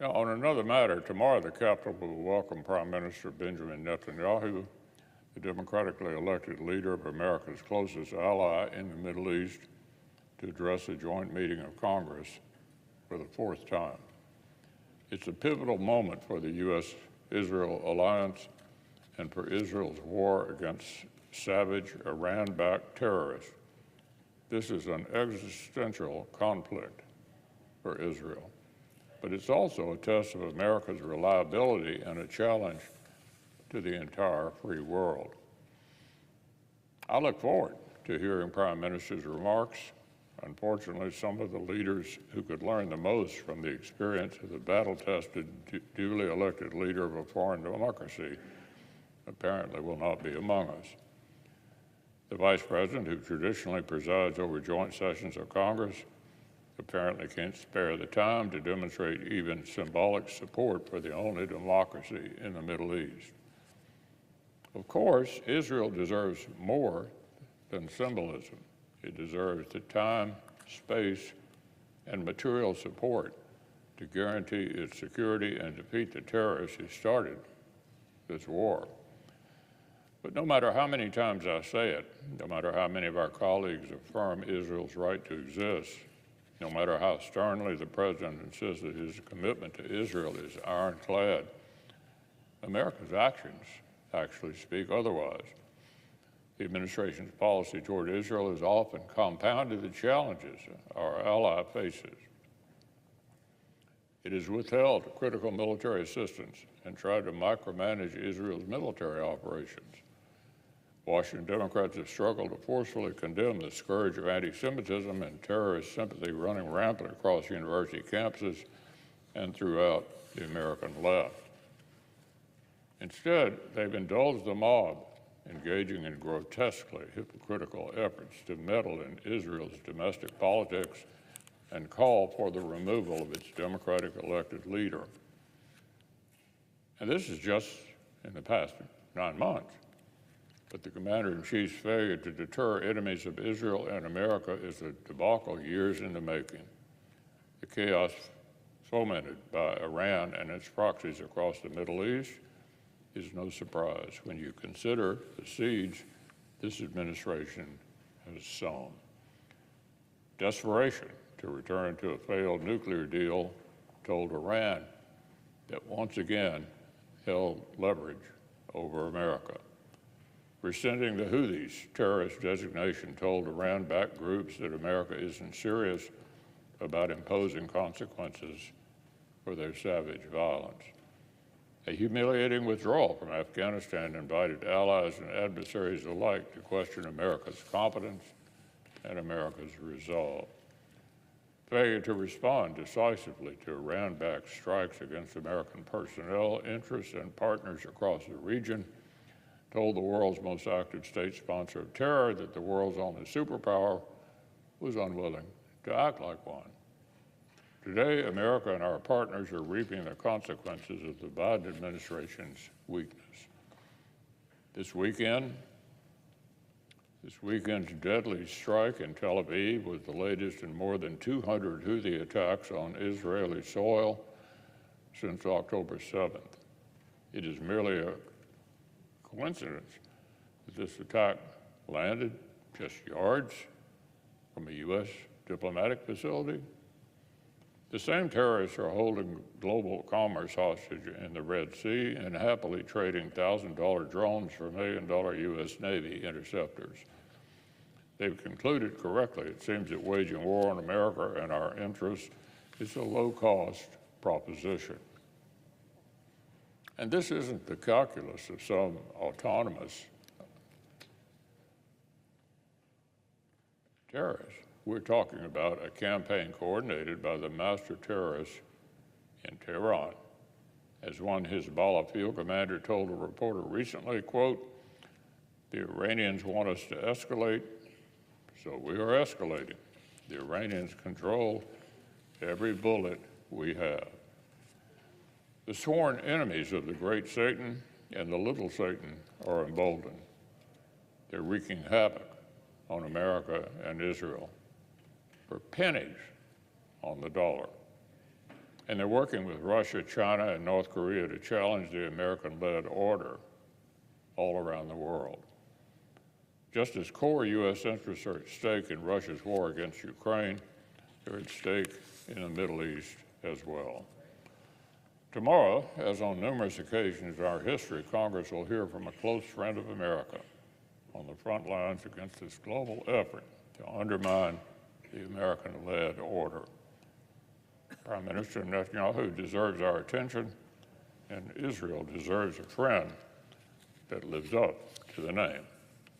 Now, on another matter, tomorrow the Capitol will welcome Prime Minister Benjamin Netanyahu, the democratically elected leader of America's closest ally in the Middle East, to address a joint meeting of Congress for the fourth time. It's a pivotal moment for the U.S.-Israel alliance and for Israel's war against savage Iran-backed terrorists. This is an existential conflict for Israel, but it's also a test of America's reliability and a challenge to the entire free world. I look forward to hearing Prime Minister's remarks. Unfortunately, some of the leaders who could learn the most from the experience of the battle-tested, duly elected leader of a foreign democracy apparently will not be among us. The Vice President, who traditionally presides over joint sessions of Congress, apparently can't spare the time to demonstrate even symbolic support for the only democracy in the Middle East. Of course, Israel deserves more than symbolism. It deserves the time, space, and material support to guarantee its security and defeat the terrorists who started this war. But no matter how many times I say it, no matter how many of our colleagues affirm Israel's right to exist, no matter how sternly the President insists that his commitment to Israel is ironclad, America's actions actually speak otherwise. The administration's policy toward Israel has often compounded the challenges our ally faces. It has withheld critical military assistance and tried to micromanage Israel's military operations. Washington Democrats have struggled to forcefully condemn the scourge of anti-Semitism and terrorist sympathy running rampant across university campuses and throughout the American left. Instead, they've indulged the mob, engaging in grotesquely hypocritical efforts to meddle in Israel's domestic politics and call for the removal of its democratic elected leader. And this is just in the past 9 months. But the Commander-in-Chief's failure to deter enemies of Israel and America is a debacle years in the making. The chaos fomented by Iran and its proxies across the Middle East is no surprise when you consider the siege this administration has sown. Desperation to return to a failed nuclear deal told Iran that once again held leverage over America. Rescinding the Houthis' terrorist designation told Iran-backed groups that America isn't serious about imposing consequences for their savage violence. A humiliating withdrawal from Afghanistan invited allies and adversaries alike to question America's competence and America's resolve. Failure to respond decisively to Iran-backed strikes against American personnel, interests, and partners across the region told the world's most active state sponsor of terror that the world's only superpower was unwilling to act like one. Today, America and our partners are reaping the consequences of the Biden administration's weakness. This weekend's deadly strike in Tel Aviv was the latest in more than 200 Houthi attacks on Israeli soil since October 7th. It is merely a coincidence that this attack landed just yards from a U.S. diplomatic facility. The same terrorists are holding global commerce hostage in the Red Sea and happily trading $1,000 drones for $1 million U.S. Navy interceptors. They've concluded correctly, it seems that waging war on America and our interests is a low-cost proposition. And this isn't the calculus of some autonomous terrorist. We're talking about a campaign coordinated by the master terrorist in Tehran. As one Hezbollah field commander told a reporter recently, quote, "The Iranians want us to escalate, so we are escalating. The Iranians control every bullet we have." The sworn enemies of the great Satan and the little Satan are emboldened. They're wreaking havoc on America and Israel for pennies on the dollar. And they're working with Russia, China, and North Korea to challenge the American-led order all around the world. Just as core U.S. interests are at stake in Russia's war against Ukraine, they're at stake in the Middle East as well. Tomorrow, as on numerous occasions in our history, Congress will hear from a close friend of America on the front lines against this global effort to undermine the American-led order. Prime Minister Netanyahu deserves our attention, and Israel deserves a friend that lives up to the name.